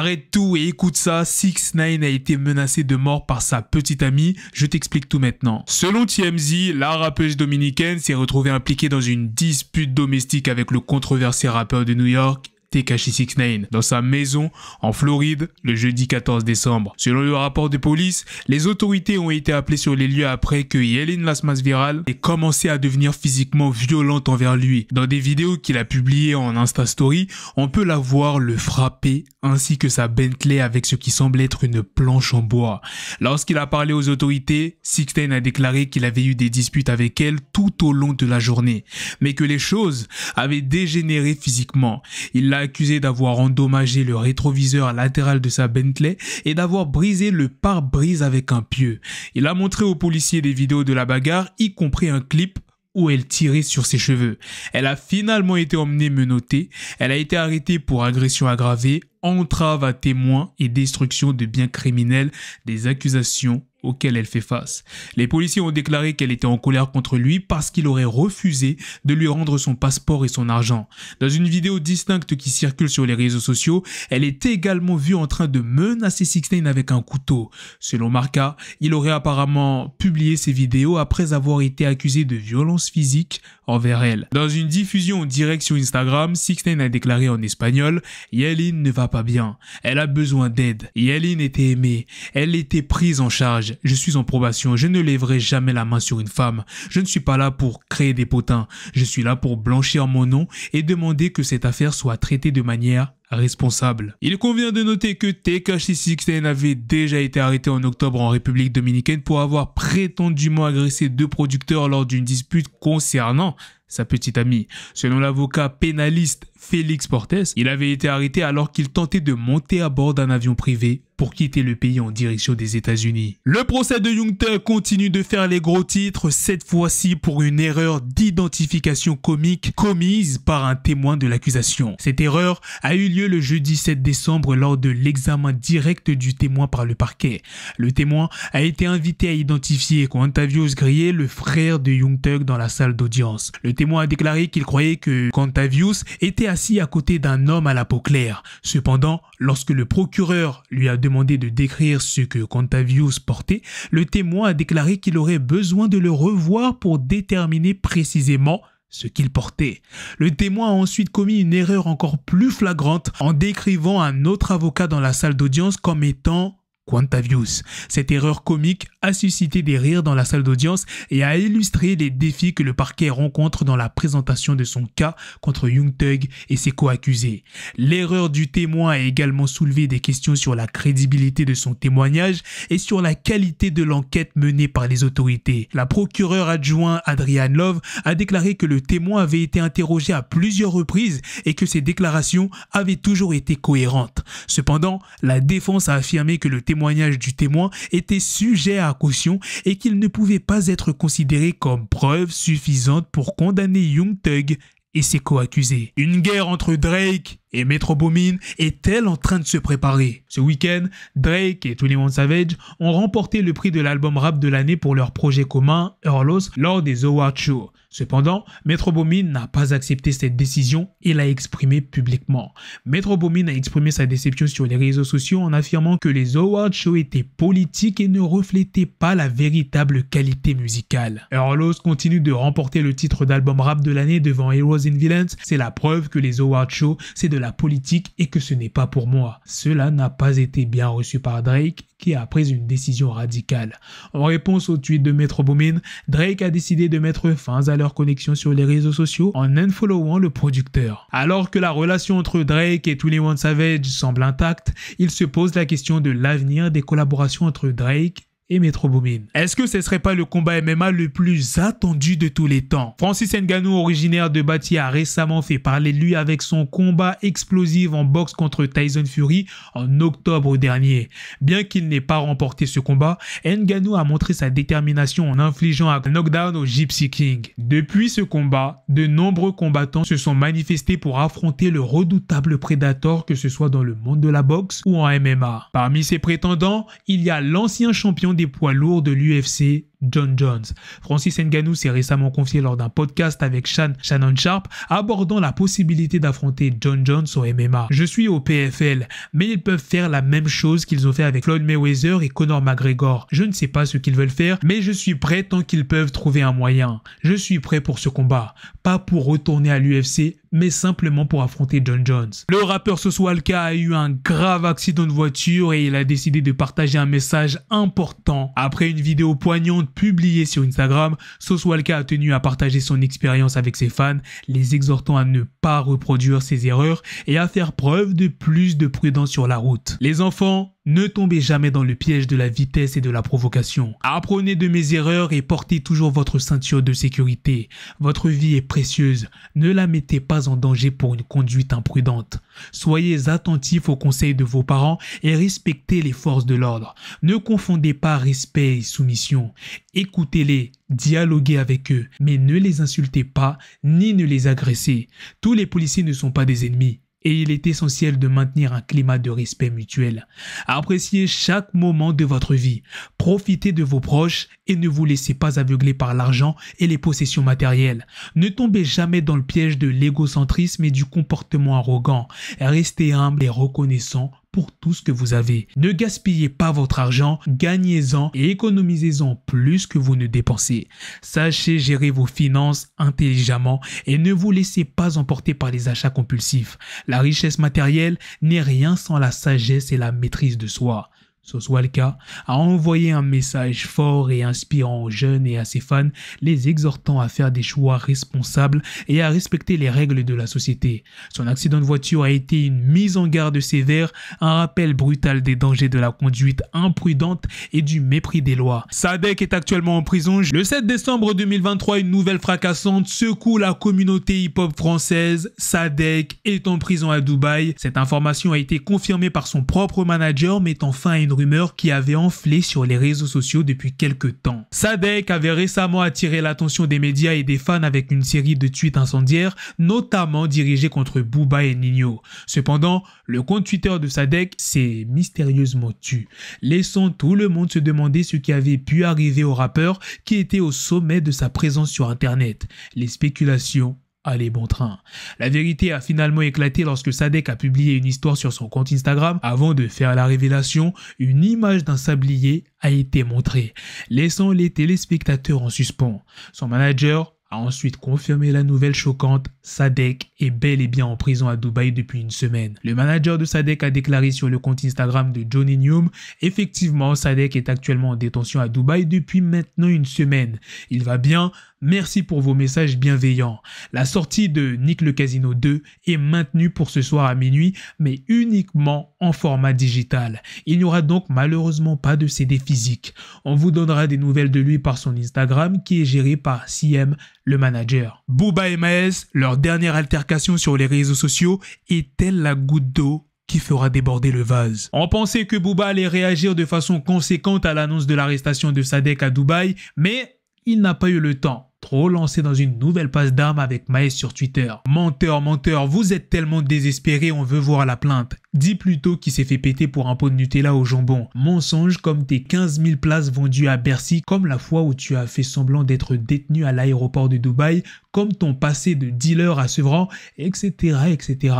Arrête tout et écoute ça, 6ix9ine a été menacé de mort par sa petite amie, je t'explique tout maintenant. Selon TMZ, la rappeuse dominicaine s'est retrouvée impliquée dans une dispute domestique avec le controversé rappeur de New York, Tekashi 6ix9ine, dans sa maison en Floride le jeudi 14 décembre. Selon le rapport de police, les autorités ont été appelées sur les lieux après que Yelin Las Mas Viral ait commencé à devenir physiquement violente envers lui. Dans des vidéos qu'il a publiées en Insta Story, on peut la voir le frapper ainsi que sa Bentley avec ce qui semble être une planche en bois. Lorsqu'il a parlé aux autorités, 6ix9ine a déclaré qu'il avait eu des disputes avec elle tout au long de la journée, mais que les choses avaient dégénéré physiquement. Il l'a accusé d'avoir endommagé le rétroviseur latéral de sa Bentley et d'avoir brisé le pare-brise avec un pieu. Il a montré aux policiers des vidéos de la bagarre, y compris un clip où elle tirait sur ses cheveux. Elle a finalement été emmenée menottée. Elle a été arrêtée pour agression aggravée, entrave à témoins et destruction de biens criminels, des accusations auxquelles elle fait face. Les policiers ont déclaré qu'elle était en colère contre lui parce qu'il aurait refusé de lui rendre son passeport et son argent. Dans une vidéo distincte qui circule sur les réseaux sociaux, elle est également vue en train de menacer 6ix9ine avec un couteau. Selon Marca, il aurait apparemment publié ces vidéos après avoir été accusé de violence physique envers elle. Dans une diffusion en direct sur Instagram, 6ix9ine a déclaré en espagnol « Yelin ne va pas bien. Elle a besoin d'aide. Yelin était aimée. Elle était prise en charge. Je suis en probation. Je ne lèverai jamais la main sur une femme. Je ne suis pas là pour créer des potins. Je suis là pour blanchir mon nom et demander que cette affaire soit traitée de manière responsable. » Il convient de noter que Tekashi 6ix9ine avait déjà été arrêté en octobre en République dominicaine pour avoir prétendument agressé 2 producteurs lors d'une dispute concernant sa petite amie. Selon l'avocat pénaliste Félix Portes, il avait été arrêté alors qu'il tentait de monter à bord d'un avion privé pour quitter le pays en direction des États-Unis. Le procès de Young Thug continue de faire les gros titres, cette fois-ci pour une erreur d'identification comique commise par un témoin de l'accusation. Cette erreur a eu lieu le jeudi 7 décembre lors de l'examen direct du témoin par le parquet. Le témoin a été invité à identifier Quantavious Grier, le frère de Young Thug, dans la salle d'audience. Le témoin a déclaré qu'il croyait que Quantavious était assis à côté d'un homme à la peau claire. Cependant, lorsque le procureur lui a demandé de décrire ce que Quantavious portait, le témoin a déclaré qu'il aurait besoin de le revoir pour déterminer précisément ce qu'il portait. Le témoin a ensuite commis une erreur encore plus flagrante en décrivant un autre avocat dans la salle d'audience comme étant Quantavious. Cette erreur comique a suscité des rires dans la salle d'audience et a illustré les défis que le parquet rencontre dans la présentation de son cas contre Young Thug et ses co-accusés. L'erreur du témoin a également soulevé des questions sur la crédibilité de son témoignage et sur la qualité de l'enquête menée par les autorités. La procureure adjointe Adrienne Love a déclaré que le témoin avait été interrogé à plusieurs reprises et que ses déclarations avaient toujours été cohérentes. Cependant, la défense a affirmé que le témoignage du témoin était sujet à caution et qu'il ne pouvait pas être considéré comme preuve suffisante pour condamner Young Thug et ses co-accusés. Une guerre entre Drake et Metro Boomin est-elle en train de se préparer? Ce week-end, Drake et 21 Savage ont remporté le prix de l'album rap de l'année pour leur projet commun, Earlos, lors des Awards Show. Cependant, Metro Boomin n'a pas accepté cette décision et l'a exprimée publiquement. Metro Boomin a exprimé sa déception sur les réseaux sociaux en affirmant que les Awards Show étaient politiques et ne reflétaient pas la véritable qualité musicale. Earlos continue de remporter le titre d'album rap de l'année devant Heroes and Villains. C'est la preuve que les Awards Show, c'est de la politique et que ce n'est pas pour moi. Cela n'a pas été bien reçu par Drake, qui a pris une décision radicale. En réponse au tweet de Metro Boomin, Drake a décidé de mettre fin à leur connexion sur les réseaux sociaux en unfollowant le producteur. Alors que la relation entre Drake et 21 Savage semble intacte, il se pose la question de l'avenir des collaborations entre Drake et Metro Boomin. Est-ce que ce serait pas le combat MMA le plus attendu de tous les temps? Francis Ngannou, originaire de Bati, a récemment fait parler de lui avec son combat explosif en boxe contre Tyson Fury en octobre dernier. Bien qu'il n'ait pas remporté ce combat, Ngannou a montré sa détermination en infligeant un knockdown au Gypsy King. Depuis ce combat, de nombreux combattants se sont manifestés pour affronter le redoutable Predator, que ce soit dans le monde de la boxe ou en MMA. Parmi ces prétendants, il y a l'ancien champion des poids lourds de l'UFC, John Jones. Francis Ngannou s'est récemment confié lors d'un podcast avec Shannon Sharp abordant la possibilité d'affronter John Jones au MMA. Je suis au PFL, mais ils peuvent faire la même chose qu'ils ont fait avec Floyd Mayweather et Conor McGregor. Je ne sais pas ce qu'ils veulent faire, mais je suis prêt tant qu'ils peuvent trouver un moyen. Je suis prêt pour ce combat, pas pour retourner à l'UFC, mais simplement pour affronter John Jones. Le rappeur Sauce Walka a eu un grave accident de voiture et il a décidé de partager un message important. Après une vidéo poignante publiée sur Instagram, Sauce Walka a tenu à partager son expérience avec ses fans, les exhortant à ne pas reproduire ses erreurs et à faire preuve de plus de prudence sur la route. Les enfants, ne tombez jamais dans le piège de la vitesse et de la provocation. Apprenez de mes erreurs et portez toujours votre ceinture de sécurité. Votre vie est précieuse. Ne la mettez pas en danger pour une conduite imprudente. Soyez attentifs aux conseils de vos parents et respectez les forces de l'ordre. Ne confondez pas respect et soumission. Écoutez-les, dialoguez avec eux, mais ne les insultez pas ni ne les agressez. Tous les policiers ne sont pas des ennemis. Et il est essentiel de maintenir un climat de respect mutuel. Appréciez chaque moment de votre vie. Profitez de vos proches et ne vous laissez pas aveugler par l'argent et les possessions matérielles. Ne tombez jamais dans le piège de l'égocentrisme et du comportement arrogant. Restez humble et reconnaissant pour tout ce que vous avez. Ne gaspillez pas votre argent, gagnez-en et économisez-en plus que vous ne dépensez. Sachez gérer vos finances intelligemment et ne vous laissez pas emporter par les achats compulsifs. La richesse matérielle n'est rien sans la sagesse et la maîtrise de soi. Sauce Walka a envoyé un message fort et inspirant aux jeunes et à ses fans, les exhortant à faire des choix responsables et à respecter les règles de la société. Son accident de voiture a été une mise en garde sévère, un rappel brutal des dangers de la conduite imprudente et du mépris des lois. Sadek est actuellement en prison. Le 7 décembre 2023, une nouvelle fracassante secoue la communauté hip-hop française. Sadek est en prison à Dubaï. Cette information a été confirmée par son propre manager, mettant fin à une rumeur qui avait enflé sur les réseaux sociaux depuis quelques temps. Sadek avait récemment attiré l'attention des médias et des fans avec une série de tweets incendiaires, notamment dirigés contre Booba et Ninho. Cependant, le compte Twitter de Sadek s'est mystérieusement tu, laissant tout le monde se demander ce qui avait pu arriver au rappeur qui était au sommet de sa présence sur Internet. Les spéculations allez bon train. La vérité a finalement éclaté lorsque Sadek a publié une histoire sur son compte Instagram. Avant de faire la révélation, une image d'un sablier a été montrée, laissant les téléspectateurs en suspens. Son manager a ensuite confirmé la nouvelle choquante. Sadek est bel et bien en prison à Dubaï depuis une semaine. Le manager de Sadek a déclaré sur le compte Instagram de Johnny Newm: effectivement, Sadek est actuellement en détention à Dubaï depuis maintenant une semaine. Il va bien, merci pour vos messages bienveillants. La sortie de Nick le Casino 2 est maintenue pour ce soir à minuit, mais uniquement en format digital. Il n'y aura donc malheureusement pas de CD physique. On vous donnera des nouvelles de lui par son Instagram qui est géré par CM, le manager. Booba et Maes, leur dernière altercation sur les réseaux sociaux est-elle la goutte d'eau qui fera déborder le vase? On pensait que Booba allait réagir de façon conséquente à l'annonce de l'arrestation de Sadek à Dubaï, mais il n'a pas eu le temps. Trop lancé dans une nouvelle passe d'armes avec Maes sur Twitter. Menteur, menteur, vous êtes tellement désespéré, on veut voir la plainte. Dis plutôt qu'il s'est fait péter pour un pot de Nutella au jambon. Mensonge comme tes 15 000 places vendues à Bercy, comme la fois où tu as fait semblant d'être détenu à l'aéroport de Dubaï, comme ton passé de dealer à Sevran, etc., etc.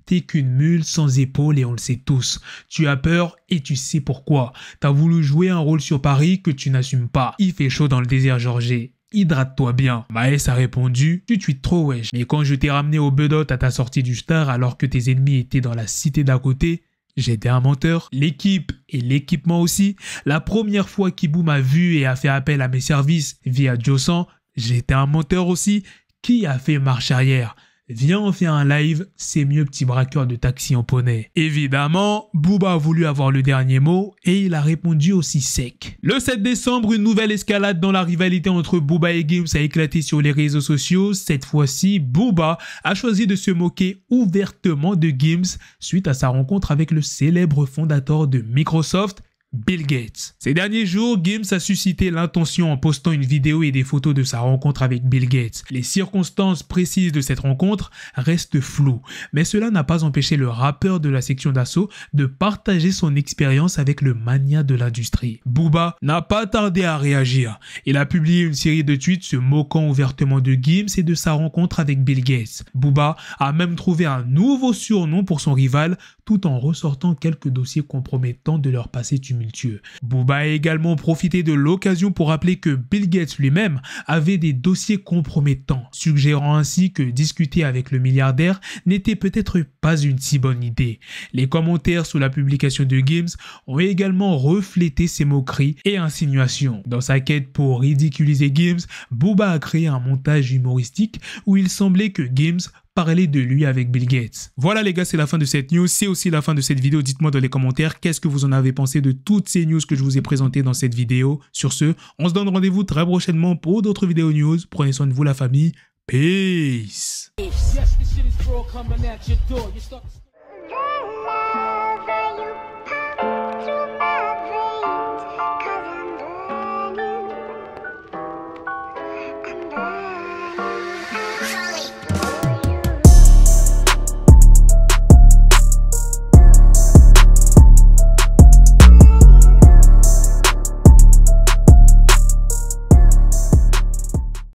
T'es qu'une mule sans épaules et on le sait tous. Tu as peur et tu sais pourquoi. T'as voulu jouer un rôle sur Paris que tu n'assumes pas. Il fait chaud dans le désert Georgé. Hydrate-toi bien. Maes a répondu: tu tweets trop wesh. Mais quand je t'ai ramené au bedot à ta sortie du star alors que tes ennemis étaient dans la cité d'à côté, j'étais un menteur. L'équipe et l'équipement aussi. La première fois qu'Iboum m'a vu et a fait appel à mes services via Josan, j'étais un menteur aussi. Qui a fait marche arrière? Viens, on fait un live, c'est mieux petit braqueur de taxi en poney. Évidemment, Booba a voulu avoir le dernier mot et il a répondu aussi sec. Le 7 décembre, une nouvelle escalade dans la rivalité entre Booba et Gims a éclaté sur les réseaux sociaux. Cette fois-ci, Booba a choisi de se moquer ouvertement de Gims suite à sa rencontre avec le célèbre fondateur de Microsoft, Bill Gates. Ces derniers jours, Gims a suscité l'intention en postant une vidéo et des photos de sa rencontre avec Bill Gates. Les circonstances précises de cette rencontre restent floues, mais cela n'a pas empêché le rappeur de la section d'assaut de partager son expérience avec le mania de l'industrie. Booba n'a pas tardé à réagir. Il a publié une série de tweets se moquant ouvertement de Gims et de sa rencontre avec Bill Gates. Booba a même trouvé un nouveau surnom pour son rival, tout en ressortant quelques dossiers compromettants de leur passé tumultueux. Booba a également profité de l'occasion pour rappeler que Bill Gates lui-même avait des dossiers compromettants, suggérant ainsi que discuter avec le milliardaire n'était peut-être pas une si bonne idée. Les commentaires sous la publication de Gims ont également reflété ces moqueries et insinuations. Dans sa quête pour ridiculiser Gims, Booba a créé un montage humoristique où il semblait que Gims parler de lui avec Bill Gates. Voilà les gars, c'est la fin de cette news, c'est aussi la fin de cette vidéo. Dites-moi dans les commentaires qu'est-ce que vous en avez pensé de toutes ces news que je vous ai présentées dans cette vidéo. Sur ce, on se donne rendez-vous très prochainement pour d'autres vidéos news. Prenez soin de vous la famille. Peace.